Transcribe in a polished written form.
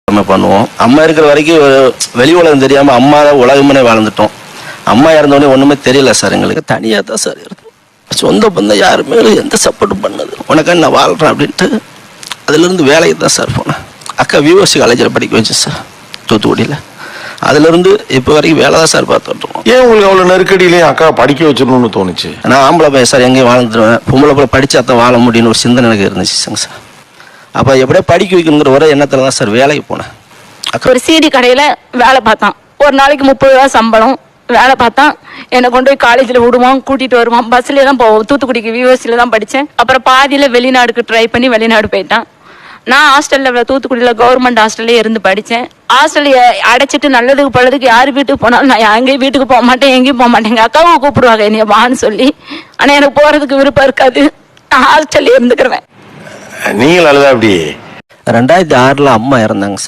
நம்ம பண்ணுவோம். அம்மா இருக்கிற வரைக்கும் வெளி உலகம் தெரியாம அம்மா தான் உலகமே வாழ்ந்துட்டோம். அம்மா இறந்தோடனே ஒண்ணுமே தெரியல சார். எங்களுக்கு தனியா தான் சார் இருந்தோம். சொந்த பந்தம் யாருமே எந்த சப்போர்ட்டும் பண்ணது. உனக்கு நான் வாழ்றேன் அப்படின்ட்டு அதுல இருந்து வேலைக்கு தான் சார் போனேன். அக்கா விஓசி காலேஜில் படிக்க வச்சேன் சார், தூத்துக்குடியில். அதுல இருந்து இப்போ வரைக்கும் வேலை தான் சார் பார்த்துட்டு இருக்கோம். ஏன் உங்களுக்கு அவ்வளவு நெருக்கடியிலையும் அக்கா படிக்க வச்சிடணும்னு தோணுச்சு? நான் ஆம்பளை பையன் சார், எங்கேயும் வாழ்ந்துருவேன். பொம்பளை போல படிச்சா தான் வாழ முடியும்னு ஒரு சிந்தனை எனக்கு இருந்துச்சுங்க சார். அப்போ எப்படியோ படிக்க வைக்கணுங்கிற ஒரே எண்ணத்தில் தான் சார் வேலைக்கு போனேன். ஒரு சிடி கடையில் வேலை பார்த்தான். ஒரு நாளைக்கு 30 ரூபா சம்பளம். வேலை பார்த்தான். என்னை கொண்டு போய் காலேஜில் விடுவான், கூட்டிகிட்டு வருவான். பஸ்ஸில் தான் போவோம். தூத்துக்குடிக்கு விஓசியில் தான் படித்தேன். அப்புறம் பாதியில் வெளிநாடுக்கு ட்ரை பண்ணி வெளிநாடு போயிட்டான். நான் ஹாஸ்டலில் தூத்துக்குடியில் கவர்மெண்ட் ஹாஸ்டல்லே இருந்து படித்தேன். ஹாஸ்டலில் அடைச்சிட்டு நல்லதுக்கு பழதுக்கு யார் வீட்டுக்கு போனாலும் நான் எங்கேயும் வீட்டுக்கு போக மாட்டேன், எங்கேயும் போக மாட்டேன். எங்கள் அக்காவும் கூப்பிடுவாங்க என்னைய வான்னு சொல்லி. ஆனால் எனக்கு போகிறதுக்கு விருப்பம் இருக்காது. நான் ஹாஸ்டல்லே இருந்துக்கிறேன். நீங்கள் அழுதா அப்படி? 2006 அம்மா இறந்தாங்க சார்.